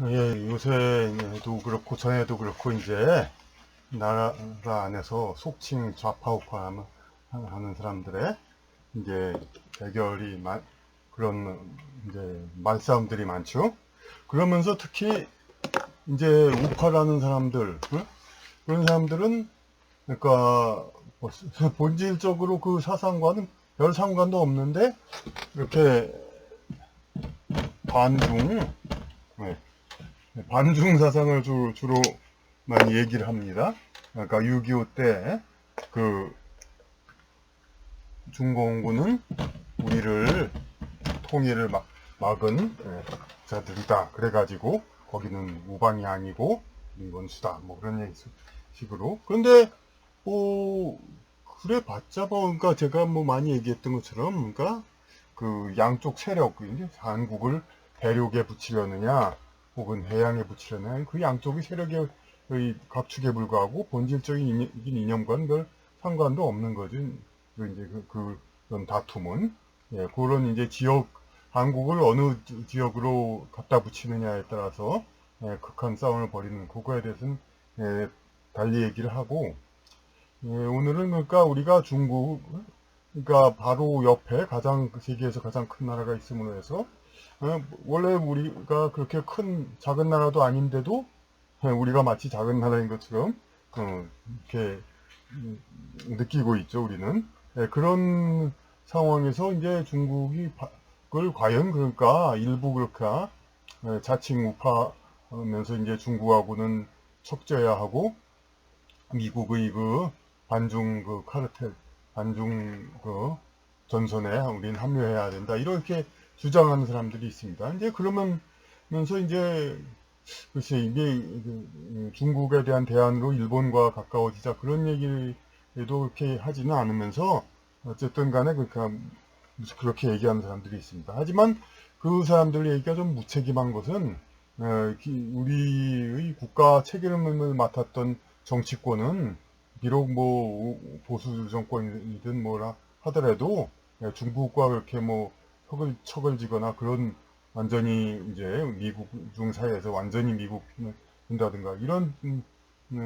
예, 요새도 그렇고 전에도 그렇고 이제 나라 안에서 속칭 좌파 우파 하는 사람들의 이제 대결이 그런 이제 말싸움들이 많죠. 그러면서 특히 이제 우파라는 사람들, 응? 그런 사람들은 그러니까 뭐 본질적으로 그 사상과는 별 상관도 없는데 이렇게 반중, 네, 반중 사상을 주로 많이 얘기를 합니다. 그러니까 6.25 때 그 중공군은 우리를 통일을 막은 자들이다. 그래가지고 거기는 우방이 아니고 민원수다. 뭐 그런 식으로. 그런데 뭐 그래 봤자 뭐 그러니까 제가 뭐 많이 얘기했던 것처럼 그러니까 그 양쪽 세력 이제 한국을 대륙에 붙이려느냐 혹은 해양에 붙이려느냐 그 양쪽의 세력의 각축에 불과하고 본질적인 이념과는 별 상관도 없는 거죠. 이제 그런 다툼은 그런 이제 한국을 어느 지역으로 갖다 붙이느냐에 따라서 극한 싸움을 벌이는 그거에 대해서는 달리 얘기를 하고 오늘은 그러니까 우리가 중국 그러니까 바로 옆에 세계에서 가장 큰 나라가 있음으로 해서 원래 우리가 그렇게 작은 나라도 아닌데도 우리가 마치 작은 나라인 것처럼 이렇게 느끼고 있죠, 우리는. 그런 상황에서 이제 중국이 그걸 과연 그러니까 일부 그렇게 자칭 우파면서 이제 중국하고는 척져야 하고 미국의 그 반중 그 카르텔, 반중 그 전선에 우리는 합류해야 된다. 이렇게 주장하는 사람들이 있습니다. 이제 그러면서 이제 글쎄 이게 중국에 대한 대안으로 일본과 가까워지자 그런 얘기도 그렇게 하지는 않으면서 어쨌든 간에 그렇게 얘기하는 사람들이 있습니다. 하지만 그 사람들 얘기가 좀 무책임한 것은 우리의 국가 책임을 맡았던 정치권은 비록 뭐 보수 정권이든 뭐라 하더라도 중국과 그렇게 뭐 척을 지거나 그런 완전히 이제 미국 중 사이에서 완전히 미국 편을 든다든가 이런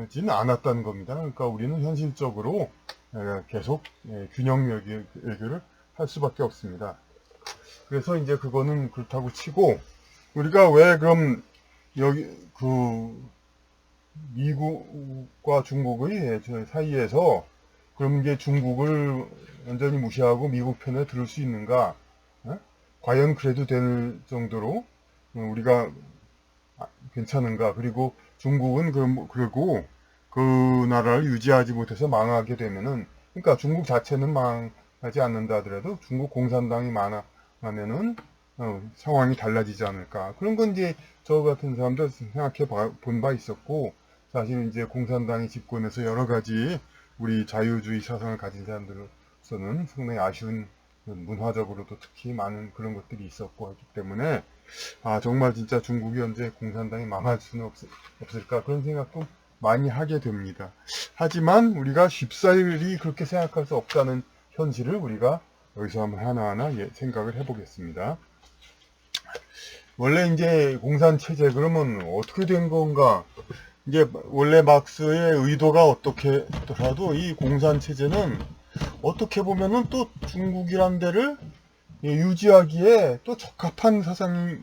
지는 않았다는 겁니다. 그러니까 우리는 현실적으로 계속 균형 외교를 할 수밖에 없습니다. 그래서 이제 그거는 그렇다고 치고 우리가 왜 그럼 여기 미국과 중국의 사이에서 그럼 이게 중국을 완전히 무시하고 미국 편에 들을 수 있는가? 어? 과연 그래도 될 정도로 우리가 괜찮은가? 그리고 중국은 그리고 그 나라를 유지하지 못해서 망하게 되면은 그러니까 중국 자체는 망하지 않는다 하더라도 중국 공산당이 망하면은 상황이 달라지지 않을까? 그런 건 이제 저 같은 사람도 생각해 본 바 있었고 사실 이제 공산당이 집권해서 여러 가지 우리 자유주의 사상을 가진 사람들로서는 상당히 아쉬운 문화적으로도 특히 많은 그런 것들이 있었고 하기 때문에 정말 진짜 중국이 언제 공산당이 망할 수는 없을까 그런 생각도 많이 하게 됩니다. 하지만 우리가 쉽사리 그렇게 생각할 수 없다는 현실을 우리가 여기서 한번 하나하나 생각을 해보겠습니다. 원래 이제 공산체제 그러면 어떻게 된 건가? 이제 원래 막스의 의도가 어떻게 더라도 이 공산체제는 어떻게 보면은 또 중국이란 데를 유지하기에 또 적합한 사상이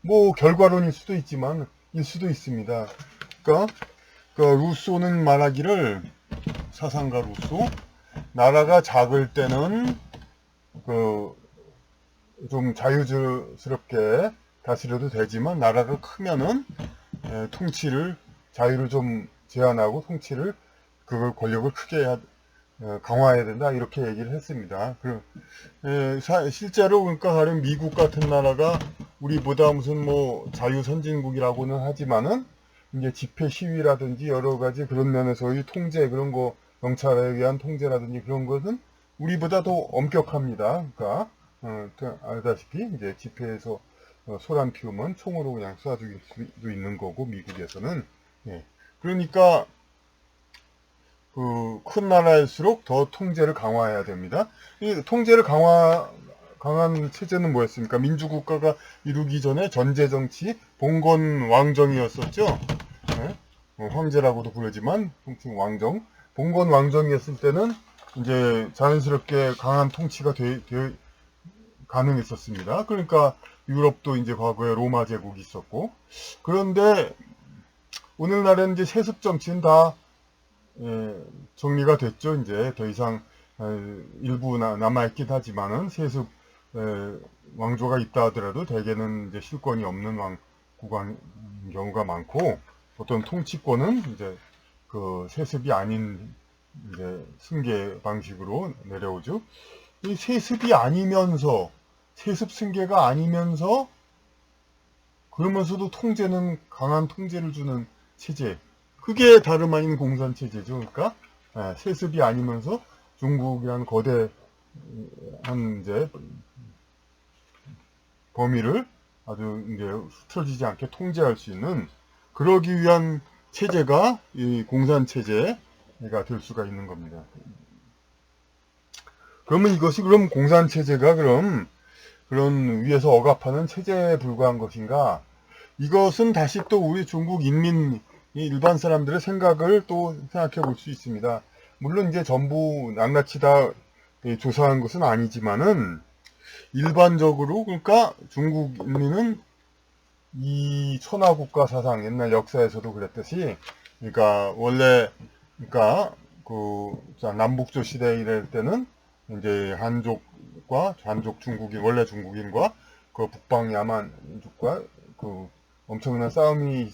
뭐 결과론일 수도 있지만 일 수도 있습니다. 그러니까 루소는 말하기를 사상가 루소 나라가 작을 때는 좀 자유스럽게 다스려도 되지만 나라가 크면은 자유를 좀 제한하고 그걸 권력을 크게 강화해야 된다 이렇게 얘기를 했습니다. 실제로 그러니까 가령 미국 같은 나라가 우리보다 무슨 뭐 자유 선진국이라고는 하지만은 이제 집회 시위라든지 여러 가지 그런 면에서의 통제 그런 거 경찰에 의한 통제라든지 그런 것은 우리보다 더 엄격합니다. 그러니까 알다시피 이제 집회에서 소란 피우면 총으로 그냥 쏴 죽일 수도 있는 거고 미국에서는 그러니까 큰 나라일수록 더 통제를 강화해야 됩니다. 이 통제를 강화 강한 체제는 뭐였습니까? 민주국가가 이루기 전에 전제정치, 봉건왕정이었었죠. 네? 황제라고도 부르지만 통칭 왕정. 봉건왕정이었을 때는 이제 자연스럽게 강한 통치가 가능했었습니다. 그러니까 유럽도 이제 과거에 로마 제국이 있었고, 그런데 오늘날은 이제 세습 정치는 다 정리가 됐죠. 이제 더 이상 일부 남아있긴 하지만은 세습 왕조가 있다 하더라도 대개는 이제 실권이 없는 국왕 경우가 많고, 어떤 통치권은 이제 그 세습이 아닌 이제 승계 방식으로 내려오죠. 이 세습이 아니면서 세습 승계가 아니면서 그러면서도 통제는 강한 통제를 주는 체제. 그게 다름 아닌 공산체제죠. 그러니까 세습이 아니면서 중국이라는 거대한 이제 범위를 아주 이제 흐트러지지 않게 통제할 수 있는, 그러기 위한 체제가 이 공산체제가 될 수가 있는 겁니다. 그러면 이것이 그럼 공산체제가 그런 위에서 억압하는 체제에 불과한 것인가? 이것은 다시 또 우리 중국 인민 일반 사람들의 생각을 또 생각해 볼 수 있습니다. 물론 이제 전부 낱낱이 다 조사한 것은 아니지만은 일반적으로, 그러니까 중국 인민은 이 천하국가 사상, 옛날 역사에서도 그랬듯이, 그러니까 원래 그러니까 그 남북조 시대 이럴 때는 이제 한족과 한족 중국인, 원래 중국인과 그 북방 야만족과 그 엄청난 싸움이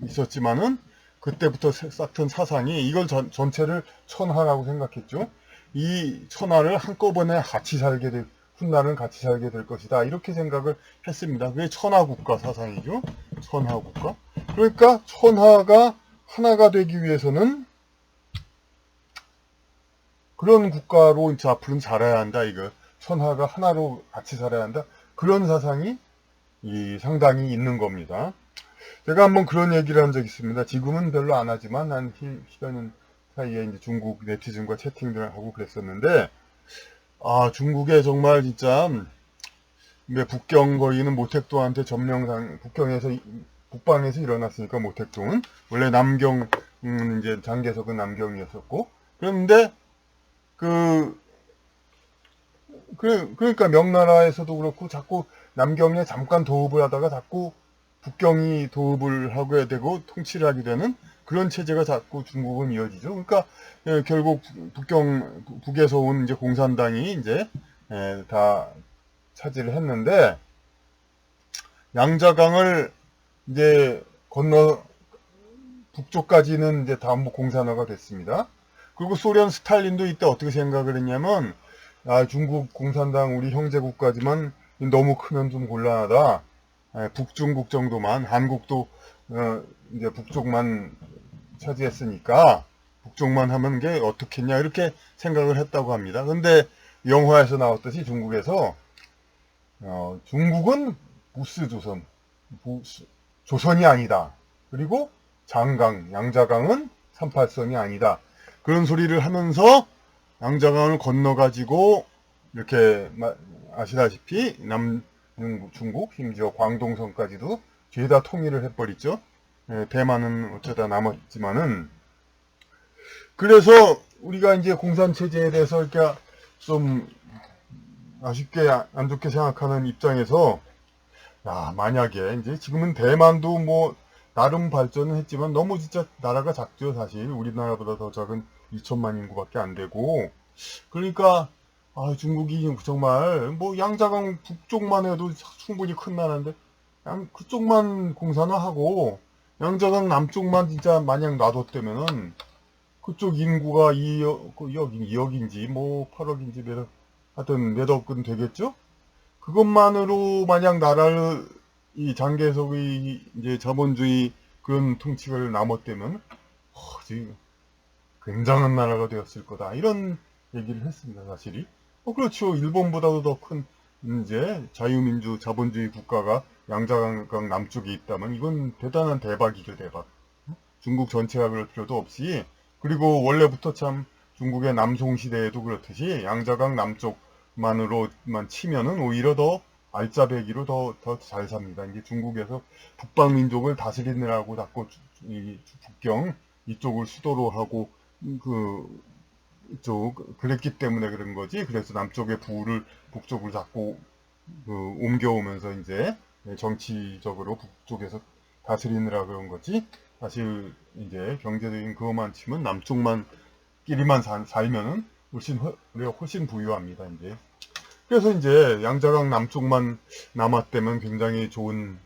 있었지만은 그때부터 싹튼 사상이 이걸 전체를 천하라고 생각했죠. 이 천하를 한꺼번에 같이 살게 될, 훗날은 같이 살게 될 것이다, 이렇게 생각을 했습니다. 그게 천하국가 사상이죠. 천하국가. 그러니까 천하가 하나가 되기 위해서는 그런 국가로 이제 앞으로는 살아야 한다, 이거. 천하가 하나로 같이 살아야 한다. 그런 사상이 상당히 있는 겁니다. 제가 한번 그런 얘기를 한 적이 있습니다. 지금은 별로 안 하지만 한 10여 사이에 이제 중국 네티즌과 채팅들을 하고 그랬었는데, 중국에 정말 진짜 북경 거기는 모택동한테 점령당, 북방에서 일어났으니까 모택동은 원래 남경, 이제 장개석은 남경이었었고, 그런데 그러니까 명나라에서도 그렇고 자꾸 남경에 잠깐 도읍을 하다가 자꾸 북경이 도읍을 하게 되고 통치를 하게 되는 그런 체제가 자꾸 중국은 이어지죠. 그러니까 결국 북에서 온 이제 공산당이 이제 다 차지를 했는데, 양자강을 이제 건너 북쪽까지는 이제 다음부 공산화가 됐습니다. 그리고 소련 스탈린도 이때 어떻게 생각을 했냐면, 중국 공산당 우리 형제국가지만 너무 크면 좀 곤란하다. 북중국 정도만, 한국도 이제 북쪽만 차지했으니까 북쪽만 하면 게 어떻겠냐, 이렇게 생각을 했다고 합니다. 근데 영화에서 나왔듯이 중국에서 중국은 부스조선, 조선이 아니다. 그리고 양자강은 38선이 아니다. 그런 소리를 하면서 양자강을 건너가지고 이렇게 아시다시피 중국, 심지어 광동성까지도 죄다 통일을 해버리죠. 대만은 어쩌다 남았지만은. 그래서 우리가 이제 공산체제에 대해서 이렇게 좀 아쉽게 안 좋게 생각하는 입장에서, 만약에 이제 지금은 대만도 뭐 나름 발전은 했지만 너무 진짜 나라가 작죠. 사실 우리나라보다 더 작은 2천만 인구밖에 안 되고, 그러니까 중국이 정말 뭐 양자강 북쪽만 해도 충분히 큰 나라인데 그쪽만 공산화하고 양자강 남쪽만 진짜 마냥 놔뒀다면은 그쪽 인구가 2억인지 뭐 8억인지 하여튼 몇 억은 되겠죠? 그것만으로 만약 나라를 이 장개석의 이제 자본주의 그런 통치를 남았다면 지금 굉장한 나라가 되었을 거다, 이런 얘기를 했습니다. 사실이 그렇죠. 일본보다도 더 큰 이제 자유민주 자본주의 국가가 양자강 남쪽에 있다면 이건 대단한 대박이죠. 대박. 중국 전체가 그럴 필요도 없이, 그리고 원래부터 참 중국의 남송 시대에도 그렇듯이 양자강 남쪽 민족만으로만 치면은 오히려 더 알짜배기로 더 잘 삽니다. 이제 중국에서 북방 민족을 다스리느라고 자꾸 이 북경 이쪽을 수도로 하고 그랬기 때문에 그런 거지. 그래서 남쪽의 부를 북쪽으로 자꾸 옮겨오면서 이제 정치적으로 북쪽에서 다스리느라 그런 거지. 사실 이제 경제적인 그것만 치면 남쪽만 끼리만 살면은 우리가 훨씬 부유합니다. 이제 그래서 이제 양자강 남쪽만 남았다면 굉장히 좋은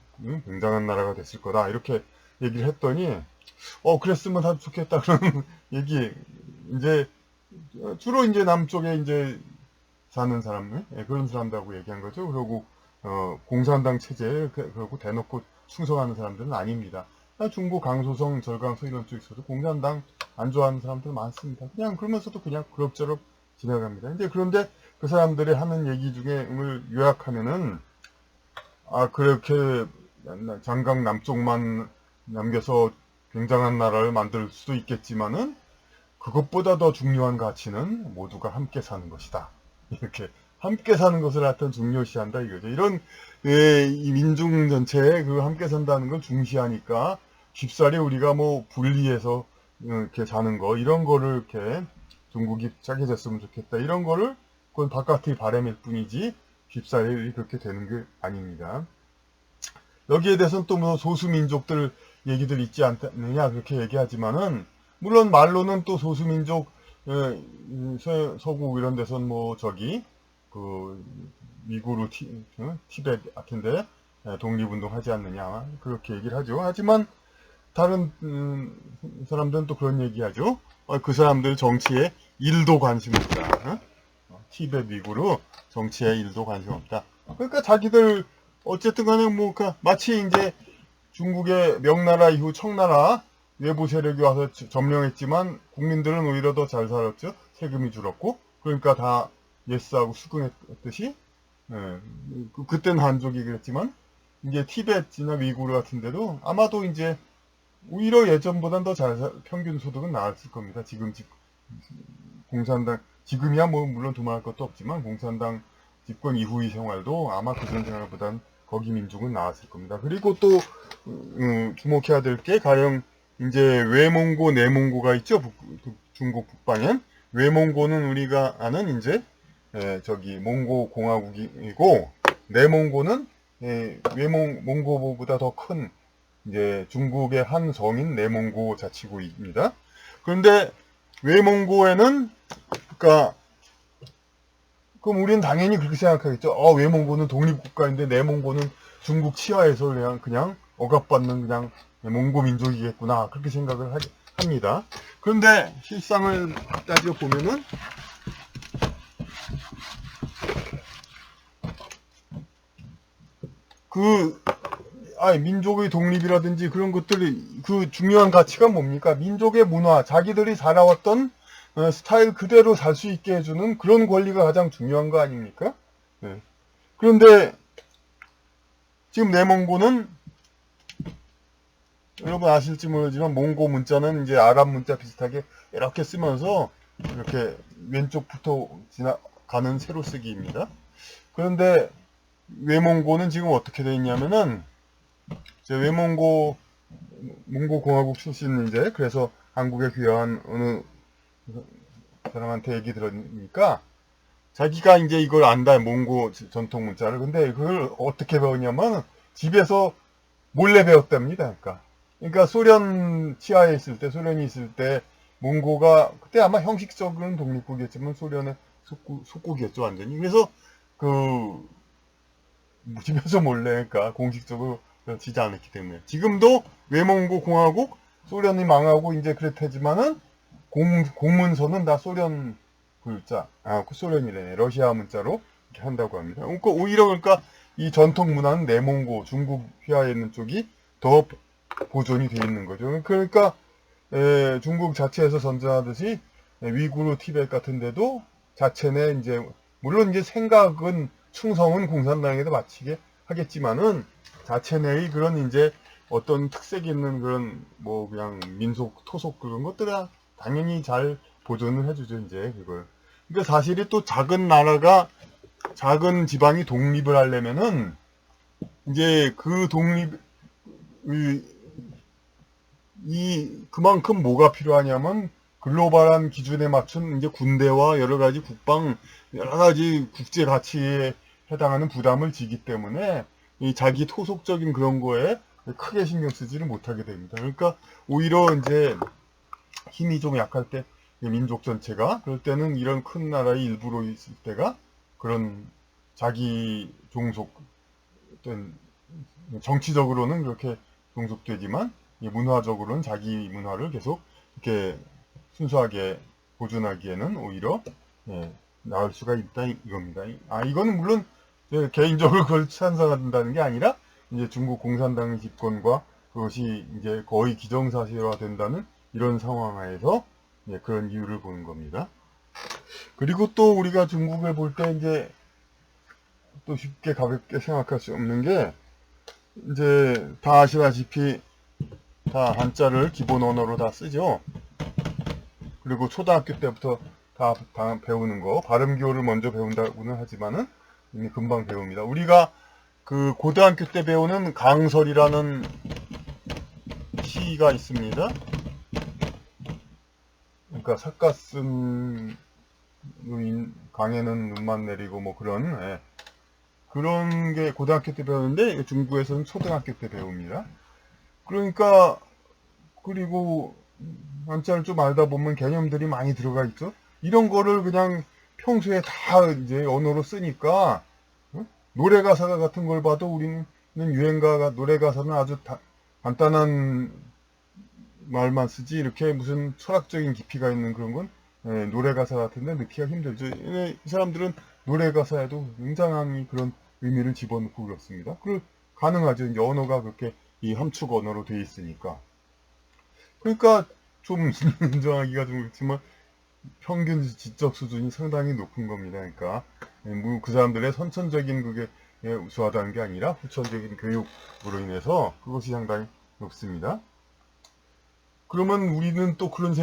굉장한 나라가 됐을 거다 이렇게 얘기를 했더니 그랬으면 아주 좋겠다 그런 얘기. 이제 주로 이제 남쪽에 이제 사는 사람, 그런 사람들하고 얘기한 거죠. 그리고 공산당 체제 그리고 대놓고 충성하는 사람들은 아닙니다. 중국 강소성, 절강소 이런 쪽에서도 공산당 안 좋아하는 사람들 많습니다. 그냥 그러면서도 그냥 그럭저럭 지나갑니다. 이제 그런데 그 사람들이 하는 얘기 중에 요약하면은 그렇게 장강 남쪽만 남겨서 굉장한 나라를 만들 수도 있겠지만은 그것보다 더 중요한 가치는 모두가 함께 사는 것이다. 이렇게 함께 사는 것을 하여튼 중요시한다 이거죠. 이런 이 민중 전체에 그 함께 산다는 걸 중시하니까 쉽사리 우리가 뭐 분리해서 이렇게 사는 거 이런 거를 이렇게 중국이 착해졌으면 좋겠다 이런 거를 그건 바깥의 바람일 뿐이지 쉽사리 그렇게 되는 게 아닙니다. 여기에 대해서는 또 뭐 소수민족들 얘기들 있지 않느냐 그렇게 얘기하지만은 물론 말로는 또 소수민족 서구 이런 데선 뭐 미구르 티벳 같은데 독립운동 하지 않느냐 그렇게 얘기를 하죠. 하지만 다른 사람들은 또 그런 얘기하죠. 그 사람들 정치에 1도 관심 없다. 티벳 미구르 정치에 1도 관심 없다. 그러니까 자기들 어쨌든 간에 뭐 마치 이제 중국의 명나라 이후 청나라 외부 세력이 와서 점령했지만 국민들은 오히려 더 잘 살았죠. 세금이 줄었고 그러니까 다 예스하고 수긍했듯이 그때는 한족이 그랬지만 이제 티벳이나 위구르 같은 데도 아마도 이제 오히려 예전보단 더 평균 소득은 나았을 겁니다. 공산당 지금이야 뭐 물론 두말할 것도 없지만 공산당 집권 이후의 생활도 아마 그전 생활보단 거기 민족은 나았을 겁니다. 그리고 또 주목해야 될 게 가령 이제 외몽고, 내몽고가 있죠. 중국 북방엔 외몽고는 우리가 아는 이제 몽고 공화국이고 내몽고는 몽고보다 더 큰 이제 중국의 한 성인 내몽고 자치구입니다. 그런데 외몽고에는 그러니까 그럼 우리는 당연히 그렇게 생각하겠죠. 외몽고는 독립국가인데 내몽고는 중국 치하에서 그냥 억압받는 그냥 몽고 민족이겠구나. 그렇게 생각을 합니다. 그런데 실상을 따져 보면은 민족의 독립이라든지 그런 것들이 중요한 가치가 뭡니까? 민족의 문화, 자기들이 살아왔던 스타일 그대로 살 수 있게 해주는 그런 권리가 가장 중요한 거 아닙니까? 네. 그런데 지금 내몽고는 여러분 아실지 모르지만 몽고 문자는 이제 아랍 문자 비슷하게 이렇게 쓰면서 이렇게 왼쪽부터 지나가는 세로쓰기입니다. 그런데 외몽고는 지금 어떻게 되어 있냐면은 몽고 공화국 출신 이제 그래서 한국에 귀화한 어느 사람한테 얘기 들으니까 자기가 이제 이걸 안다 몽고 전통 문자를. 근데 그걸 어떻게 배웠냐면 집에서 몰래 배웠답니다. 그러니까 소련 치하에 있을 때 소련이 있을 때 몽고가 그때 아마 형식적으로는 독립국이었지만 소련의 속국이었죠 완전히. 그래서 집에서 몰래 그러니까 공식적으로 지지 않았기 때문에 지금도 외몽고 공화국 소련이 망하고 이제 그렇다지만은 공문서는 다 소련 글자, 소련이래. 러시아 문자로 이렇게 한다고 합니다. 그러니까 오히려 이 전통 문화는 내몽고, 중국 휘하에 있는 쪽이 더 보존이 되어 있는 거죠. 그러니까, 중국 자체에서 선전하듯이 위구르, 티벳 같은 데도 자체 내 물론 이제 생각은, 충성은 공산당에도 바치게 하겠지만은, 자체 내의 그런 어떤 특색이 있는 그런 그냥 민속, 토속 그런 것들은 당연히 잘 보존을 해주죠, 그걸. 그러니까 사실이 또 작은 나라가 작은 지방이 독립을 하려면은 이제 그 독립 그만큼 뭐가 필요하냐면 글로벌한 기준에 맞춘 이제 군대와 여러 가지 여러 가지 국제 가치에 해당하는 부담을 지기 때문에 이 자기 토속적인 그런 거에 크게 신경 쓰지를 못하게 됩니다. 그러니까 오히려 이제 힘이 좀 약할 때 민족 전체가 그럴 때는 이런 큰 나라의 일부로 있을 때가 그런 자기 종속 어떤 정치적으로는 그렇게 종속되지만 문화적으로는 자기 문화를 계속 이렇게 순수하게 보존하기에는 오히려 나을 수가 있다 이겁니다. 이거는 물론 개인적으로 그걸 찬성한다는 게 아니라 이제 중국 공산당의 집권과 그것이 이제 거의 기정사실화 된다는 이런 상황 하에서 그런 이유를 보는 겁니다. 그리고 또 우리가 중국을 볼 때 이제 또 쉽게 가볍게 생각할 수 없는 게 이제 다 아시다시피 다 한자를 기본 언어로 다 쓰죠. 그리고 초등학교 때부터 다 배우는 거 발음기호를 먼저 배운다고는 하지만은 이미 금방 배웁니다. 우리가 그 고등학교 때 배우는 강설이라는 시가 있습니다. 그러니까 삿갓은 강에는 눈만 내리고 뭐 그런 게 고등학교 때 배우는데 중국에서는 초등학교 때 배웁니다. 그러니까 그리고 한자를 좀 알다 보면 개념들이 많이 들어가 있죠. 이런 거를 그냥 평소에 다 이제 언어로 쓰니까 노래 가사 같은 걸 봐도 우리는 유행가가 노래 가사는 아주 간단한 말만 쓰지 이렇게 무슨 철학적인 깊이가 있는 그런 건 노래 가사 같은데 넣기가 힘들죠. 이 사람들은 노래 가사에도 굉장한 그런 의미를 집어넣고 그렇습니다. 가능하죠. 이제 언어가 그렇게 이 함축 언어로 되어 있으니까. 그러니까 좀 인정하기가 좀 그렇지만 평균 지적 수준이 상당히 높은 겁니다. 그러니까 그 사람들의 선천적인 그게 우수하다는 게 아니라 후천적인 교육으로 인해서 그것이 상당히 높습니다. 그러면 우리는 또 그런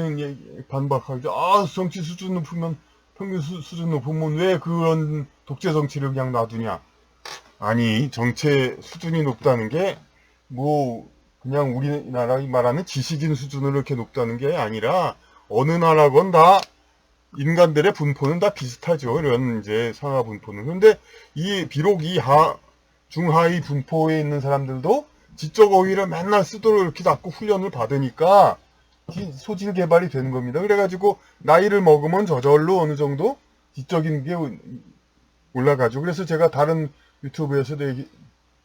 반박하죠. 정치 수준 높으면 평균 수준 높으면 왜 그런 독재 정치를 그냥 놔두냐? 아니 정치 수준이 높다는 게 뭐 그냥 우리나라 말하는 지식인 수준으로 이렇게 높다는 게 아니라 어느 나라건 다 인간들의 분포는 다 비슷하죠. 이런 이제 상하 분포는. 그런데 비록 중하위 분포에 있는 사람들도 지적 어휘를 맨날 쓰도록 이렇게 자꾸 훈련을 받으니까 소질 개발이 되는 겁니다. 그래가지고 나이를 먹으면 저절로 어느 정도 지적인 게 올라가죠. 그래서 제가 다른 유튜브에서도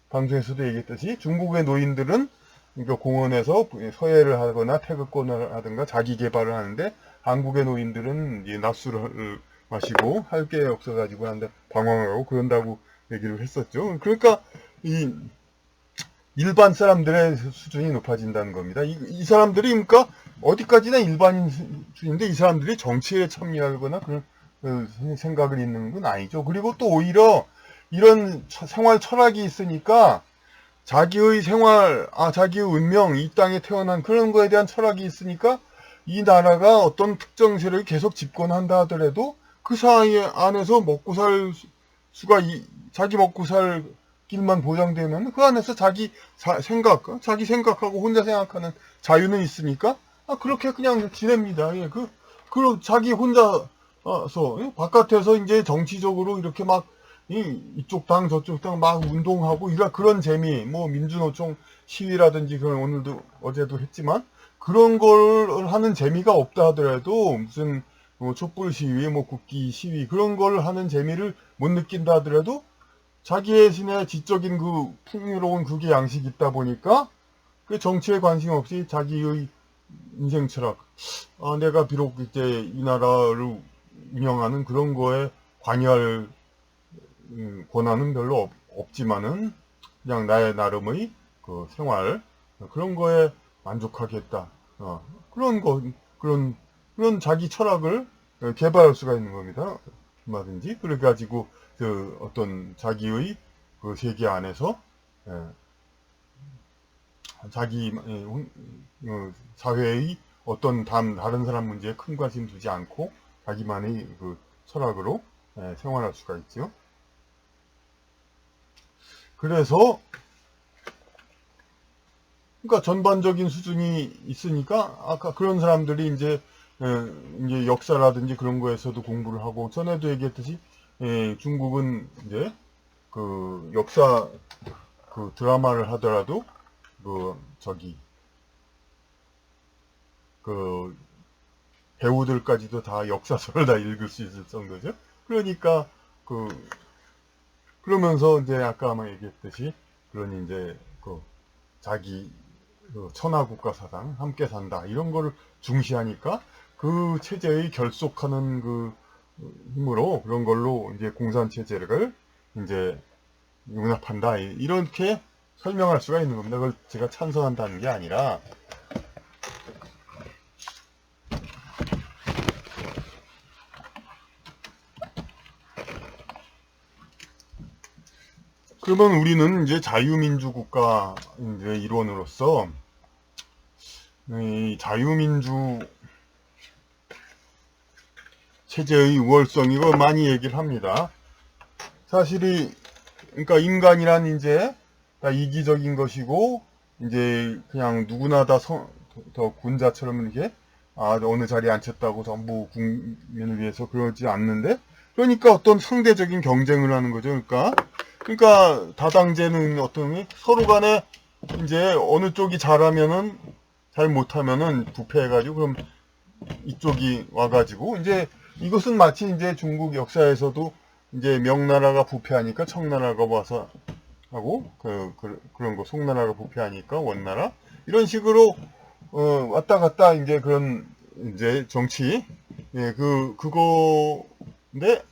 방송에서도 얘기했듯이 중국의 노인들은 그러니까 공원에서 서예를 하거나 태극권을 하든가 자기 개발을 하는데 한국의 노인들은 낮술을 마시고 할 게 없어가지고 한데 방황하고 그런다고 얘기를 했었죠. 그러니까 일반 사람들의 수준이 높아진다는 겁니다. 이 사람들이 그러니까 어디까지나 일반인 수준인데 이 사람들이 정치에 참여하거나 그런 생각을 있는 건 아니죠. 그리고 또 오히려 이런 생활 철학이 있으니까 자기의 자기의 운명, 이 땅에 태어난 그런 거에 대한 철학이 있으니까 이 나라가 어떤 특정 세력이 계속 집권한다 하더라도 그 사이 안에서 먹고 살 수가 자기 먹고 살 길만 보장되면 그 안에서 자기 생각하고 혼자 생각하는 자유는 있으니까 그렇게 그냥 지냅니다. 그리고 자기 혼자서 바깥에서 이제 정치적으로 이렇게 막 이쪽 당 저쪽 당 막 운동하고 그런 재미 뭐 민주노총 시위라든지 그런 오늘도 어제도 했지만 그런 걸 하는 재미가 없다 하더라도 무슨 촛불 시위 뭐 국기 시위 그런 걸 하는 재미를 못 느낀다 하더라도 자기의 신의 지적인 그 풍요로운 그게 양식이 있다 보니까 그 정치에 관심 없이 자기의 인생 철학 내가 비록 이제 이 나라를 운영하는 그런 거에 관여할 권한은 별로 없지만은 그냥 나의 나름의 그 생활 그런 거에 만족하겠다. 그런 자기 철학을 개발할 수가 있는 겁니다. 얼마든지 그래가지고 그 어떤 자기의 그 세계 안에서 자기 사회의 어떤 다른 사람 문제에 큰 관심 두지 않고 자기만의 그 철학으로 생활할 수가 있죠. 그래서 그러니까 전반적인 수준이 있으니까 아까 그런 사람들이 이제 역사라든지 그런 거에서도 공부를 하고 전에도 얘기했듯이 중국은 이제 그 역사 그 드라마를 하더라도 그 저기 그 배우들까지도 다 역사서를 다 읽을 수 있을 정도죠. 그러니까 그러면서 이제 아까 아마 얘기했듯이 그런 이제 그 자기 그 천하국가 사상 함께 산다 이런 거를 중시하니까 그 체제의 결속하는 그 힘으로 그런 걸로 이제 공산 체제를 이제 용납한다 이렇게 설명할 수가 있는 겁니다. 그걸 제가 찬성한다는 게 아니라 그러면 우리는 이제 자유민주 국가 이제 일원으로서 이 자유민주 체제의 우월성 이거 많이 얘기를 합니다. 사실이 그러니까 인간이란 이제 다 이기적인 것이고 이제 그냥 누구나 다 군자처럼 이렇게 어느 자리에 앉혔다고 전부 국민을 위해서 그러지 않는데 그러니까 어떤 상대적인 경쟁을 하는 거죠. 그러니까 다당제는 어떤 서로 간에 이제 어느 쪽이 잘하면은 잘 못하면은 부패해가지고 그럼 이쪽이 와가지고 이제 이것은 마치 이제 중국 역사에서도 이제 명나라가 부패하니까 청나라가 와서 하고 그런 거 송나라가 부패하니까 원나라 이런 식으로 왔다 갔다 이제 그런 이제 정치 그거인데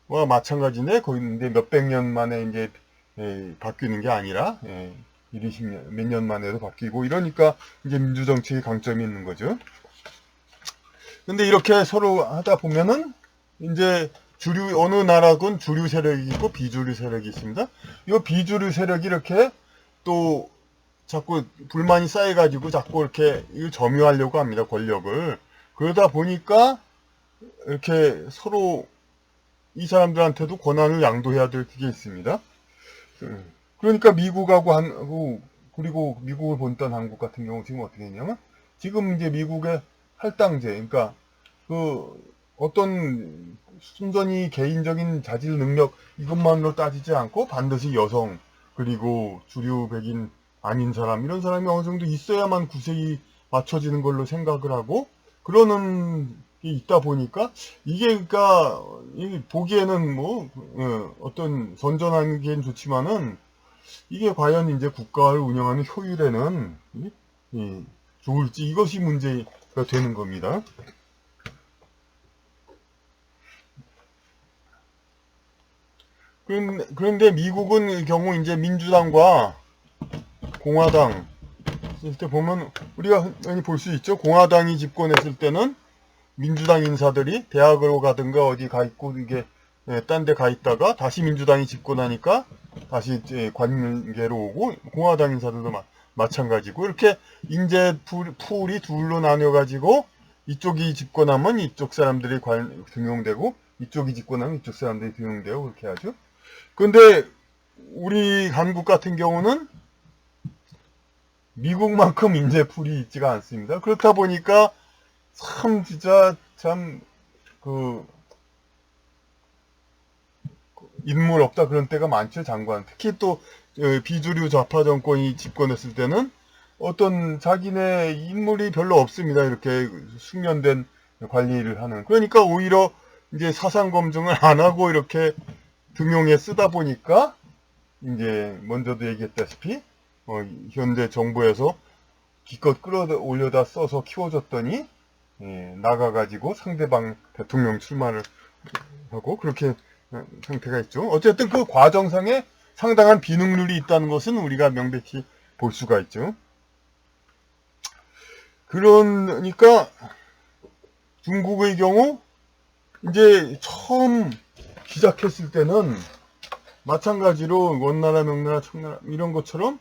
와 마찬가지인데 거기 이제 몇백 년 만에 이제 바뀌는 게 아니라 1, 20년 몇 년 만에도 바뀌고 이러니까 이제 민주정치의 강점이 있는 거죠. 근데 이렇게 서로 하다 보면은 이제 어느 나라건 주류 세력이 있고 비주류 세력이 있습니다. 이 비주류 세력이 이렇게 또 자꾸 불만이 쌓여가지고 자꾸 이렇게 이걸 점유하려고 합니다. 권력을. 그러다 보니까 이렇게 서로 이 사람들한테도 권한을 양도해야 될 게 있습니다. 그러니까 미국하고 그리고 미국을 본딴 한국 같은 경우 지금 어떻게 했냐면 지금 이제 미국의 할당제, 그러니까 어떤 순전히 개인적인 자질 능력 이것만으로 따지지 않고 반드시 여성 그리고 주류 백인 아닌 사람 이런 사람이 어느 정도 있어야만 구색이 맞춰지는 걸로 생각을 하고 그러는 게 있다 보니까 이게 그러니까 보기에는 뭐 어떤 선전하기엔 좋지만은 이게 과연 이제 국가를 운영하는 효율에는 좋을지 이것이 문제가 되는 겁니다. 그런데 미국은 경우 이제 민주당과 공화당 있을 때 보면 우리가 흔히 볼 수 있죠. 공화당이 집권했을 때는 민주당 인사들이 대학으로 가든가 어디 가 있고 이게 딴 데 가 있다가 다시 민주당이 집권하니까 다시 이제 관계로 오고 공화당 인사들도 마찬가지고 이렇게 인재 풀이 둘로 나뉘어 가지고 이쪽이 집권하면 이쪽 사람들이 등용되고 이쪽이 집권하면 이쪽 사람들이 등용되고 그렇게 하죠. 근데 우리 한국 같은 경우는 미국만큼 인재풀이 있지가 않습니다. 그렇다 보니까 참 진짜 인물 없다 그런 때가 많죠. 장관 특히 또 비주류 좌파 정권이 집권했을 때는 어떤 자기네 인물이 별로 없습니다. 이렇게 숙련된 관리를 하는 그러니까 오히려 이제 사상 검증을 안 하고 이렇게 등용에 쓰다 보니까 이제 먼저도 얘기했다시피 현재 정부에서 기껏 끌어올려다 써서 키워줬더니 나가가지고 상대방 대통령 출마를 하고 그렇게 상태가 있죠. 어쨌든 그 과정상에 상당한 비능률이 있다는 것은 우리가 명백히 볼 수가 있죠. 그러니까 중국의 경우 이제 처음 시작했을 때는 마찬가지로 원나라, 명나라, 청나라 이런 것처럼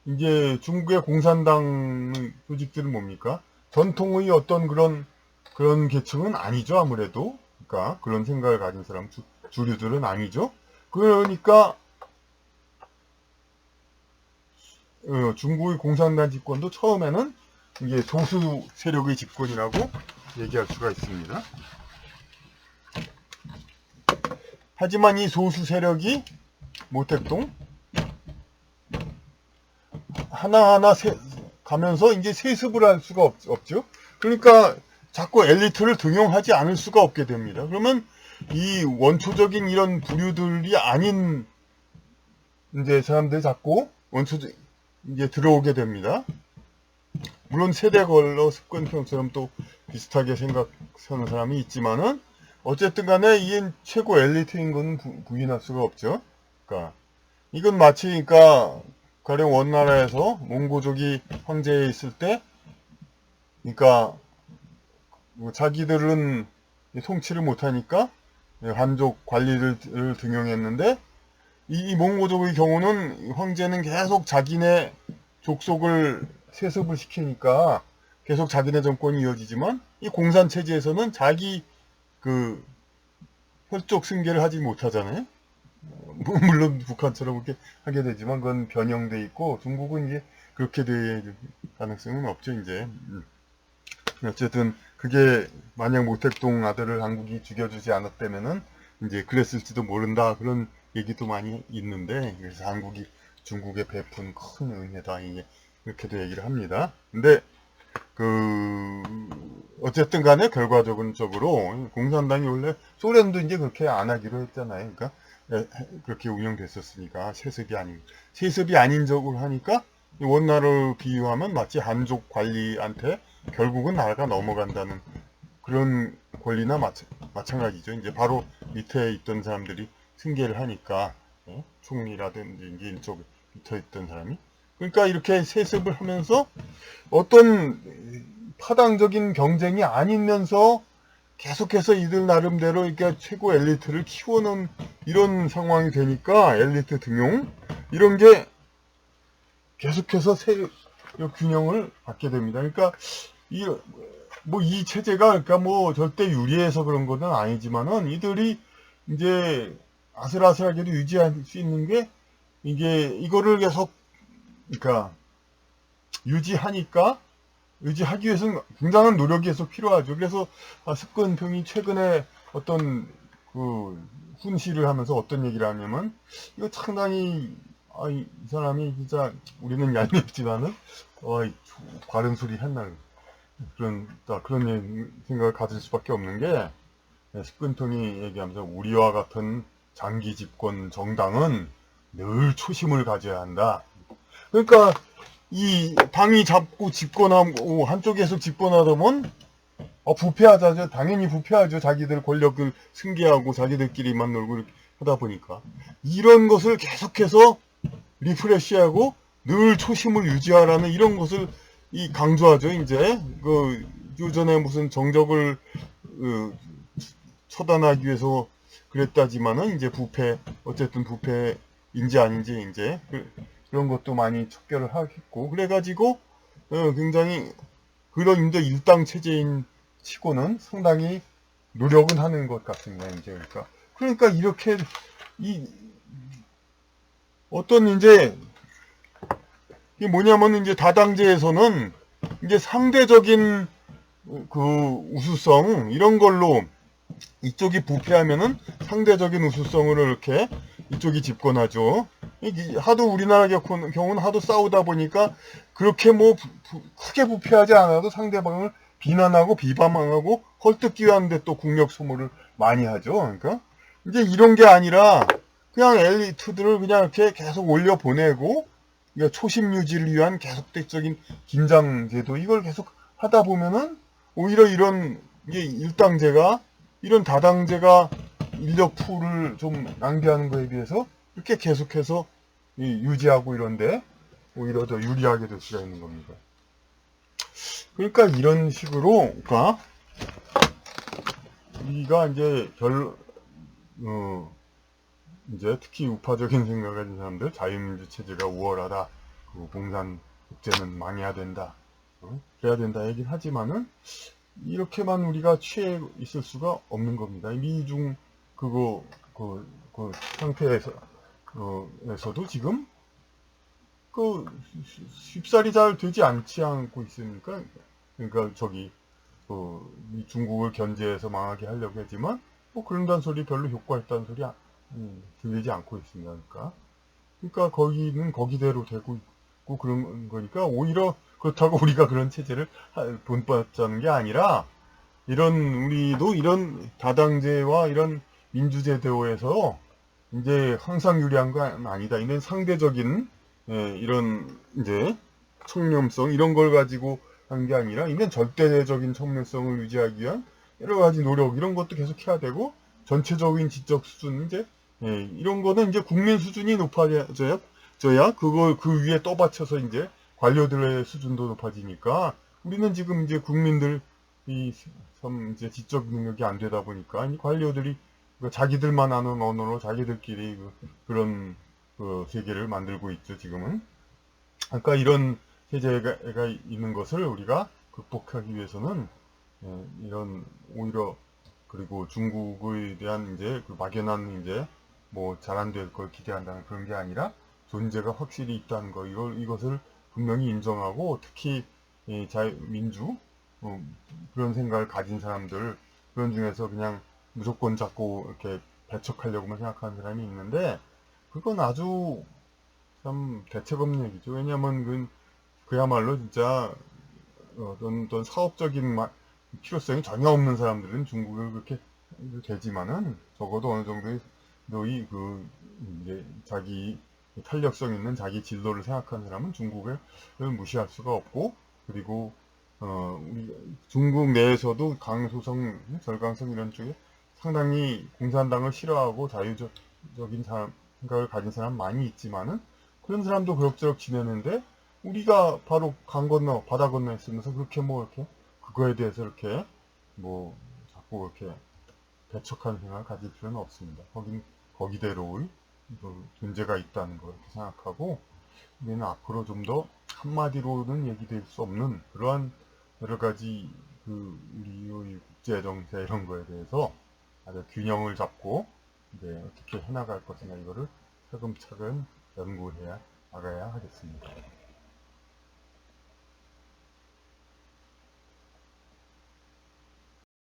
이제 중국의 공산당 조직들은 뭡니까? 전통의 어떤 그런 계층은 아니죠, 아무래도. 그러니까 그런 생각을 가진 사람 주류들은 아니죠. 그러니까 중국의 공산당 집권도 처음에는 이게 소수 세력의 집권이라고 얘기할 수가 있습니다. 하지만 이 소수 세력이 모택동 하나하나 가면서 이제 세습을 할 수가 없죠. 그러니까 자꾸 엘리트를 등용하지 않을 수가 없게 됩니다. 그러면 이 원초적인 이런 부류들이 아닌 이제 사람들이 자꾸 원초적 이제 들어오게 됩니다. 물론 세대 걸러 습관형처럼 또 비슷하게 생각하는 사람이 있지만은 어쨌든 간에 이 최고 엘리트인 건 부인할 수가 없죠. 그러니까 이건 마치 그러니까 가령 원나라에서 몽고족이 황제에 있을 때 그러니까 자기들은 통치를 못하니까 한족 관리를 등용했는데 이 몽고족의 경우는 황제는 계속 자기네 족속을 세습을 시키니까 계속 자기네 정권이 이어지지만 이 공산 체제에서는 자기 그 혈족 승계를 하지 못하잖아요. 물론 북한처럼 그렇게 하게 되지만 그건 변형돼 있고 중국은 이제 그렇게 될 가능성은 없죠. 이제 어쨌든 그게 만약 모택동 아들을 한국이 죽여주지 않았다면은 이제 그랬을지도 모른다 그런 얘기도 많이 있는데 그래서 한국이 중국에 베푼 큰 은혜다 이게 이렇게도 얘기를 합니다. 근데 어쨌든 간에 결과적으로 공산당이 원래 소련도 이제 그렇게 안 하기로 했잖아요. 그러니까 그렇게 운영됐었으니까 세습이 아닌 적으로 하니까 원나라를 비유하면 마치 한족 관리한테 결국은 나라가 넘어간다는 그런 권리나 마찬가지죠. 이제 바로 밑에 있던 사람들이 승계를 하니까 총리라든지 이제 이쪽 밑에 있던 사람이 그러니까 이렇게 세습을 하면서 어떤 파당적인 경쟁이 아니면서 계속해서 이들 나름대로 이렇게 최고 엘리트를 키워놓은 이런 상황이 되니까 엘리트 등용 이런 게 계속해서 세력 균형을 받게 됩니다. 그러니까 이 체제가 그러니까 뭐 절대 유리해서 그런 것은 아니지만은 이들이 이제 아슬아슬하게도 유지할 수 있는 게 이거를 계속 그러니까 유지하기 위해서는 굉장한 노력이 계속 필요하죠. 그래서 습근평이 최근에 어떤 훈시를 하면서 어떤 얘기를 하냐면 이거 상당히 이 사람이 진짜 우리는 얄밉지만은 바른 소리 했나 그런 생각을 가질 수밖에 없는 게 습근통이 얘기하면서 우리와 같은 장기 집권 정당은 늘 초심을 가져야 한다. 그러니까 이 당이 잡고 집권하고 한쪽에서 집권하다 보면 부패하자죠. 당연히 부패하죠. 자기들 권력을 승계하고 자기들끼리만 놀고 이렇게 하다 보니까 이런 것을 계속해서 리프레시하고 늘 초심을 유지하라는 이런 것을 강조하죠. 이제 유전에 무슨 정적을 처단하기 위해서 그랬다지만은 이제 어쨌든 부패인지 아닌지 이제 그런 것도 많이 척결을 하겠고 그래가지고 굉장히 그런 이제 일당 체제인 치고는 상당히 노력은 하는 것 같습니다. 이제 그러니까 이렇게 어떤 이제 이게 뭐냐면 이제 다당제에서는 이제 상대적인 우수성 이런 걸로 이쪽이 부패하면은 상대적인 우수성으로 이렇게 이쪽이 집권하죠. 하도 우리나라 경우는 하도 싸우다 보니까 그렇게 뭐 크게 부패하지 않아도 상대방을 비난하고 비방하고 헐뜯기 위한데 또 국력 소모를 많이 하죠. 그러니까 이제 이런 게 아니라 그냥 엘리트들을 그냥 이렇게 계속 올려 보내고 그러니까 초심 유지를 위한 계속적인 긴장 제도 이걸 계속 하다 보면은 오히려 이런 일당제가 이런 다당제가 인력 풀을 좀 낭비하는 거에 비해서 이렇게 계속해서 유지하고 이런데 오히려 더 유리하게 될 수가 있는 겁니다. 그러니까 이런 식으로 우리가 이제 이제 특히 우파적인 생각을 가진 사람들 자유민주 체제가 우월하다. 공산 독재는 망해야 된다. 그래야 된다 얘기를 하지만은 이렇게만 우리가 취해 있을 수가 없는 겁니다. 미중 상태에서도 지금 그 쉽사리 잘 되지 않고 있으니까 그러니까 이 중국을 견제해서 망하게 하려고 하지만 뭐 그런다는 소리 별로 효과 있다는 소리 들리지 않고 있습니다. 그러니까 거기는 거기대로 되고 있고 그런 거니까 오히려 그렇다고 우리가 그런 체제를 본받자는 게 아니라 우리도 이런 다당제와 이런 민주제도에서 이제 항상 유리한 건 아니다. 이런 상대적인 이런 이제 청렴성 이런 걸 가지고 한 게 아니라 이런 절대적인 청렴성을 유지하기 위한 여러 가지 노력 이런 것도 계속 해야 되고 전체적인 지적 수준 이제 이런 거는 이제 국민 수준이 높아져야 그걸 그 위에 떠받쳐서 이제 관료들의 수준도 높아지니까 우리는 지금 이제 국민들 이제 지적 능력이 안 되다 보니까 이 관료들이 자기들만 아는 언어로 자기들끼리 그런 세계를 만들고 있죠, 지금은. 그러니까 이런 세제가 있는 것을 우리가 극복하기 위해서는 오히려 그리고 중국에 대한 이제 그 막연한 이제 뭐 잘 안 될 걸 기대한다는 그런 게 아니라 존재가 확실히 있다는 거 이것을 분명히 인정하고 특히 민주 그런 생각을 가진 사람들 그런 중에서 그냥 무조건 자꾸 이렇게 배척하려고만 생각하는 사람이 있는데 그건 아주 참 대책 없는 얘기죠. 왜냐하면 그야말로 진짜 어떤 사업적인 필요성이 전혀 없는 사람들은 중국을 그렇게 되지만은 적어도 어느 정도의 너희 이제 자기 탄력성 있는 자기 진로를 생각하는 사람은 중국을 무시할 수가 없고 그리고 우리 중국 내에서도 강소성, 절강성 이런 쪽에 상당히 공산당을 싫어하고 자유적인 생각을 가진 사람 많이 있지만은 그런 사람도 그럭저럭 지내는데 우리가 바로 바다 건너 있으면서 그렇게 이렇게 그거에 대해서 이렇게 자꾸 이렇게 배척하는 생각을 가질 필요는 없습니다. 거기대로의 존재가 있다는 걸 이렇게 생각하고 우리는 앞으로 좀 더 한마디로는 얘기될 수 없는 그러한 여러 가지 우리의 국제 정세 이런 거에 대해서 아주 균형을 잡고 이제 어떻게 해나갈 것이냐 이거를 차근차근 연구를 나가야 하겠습니다.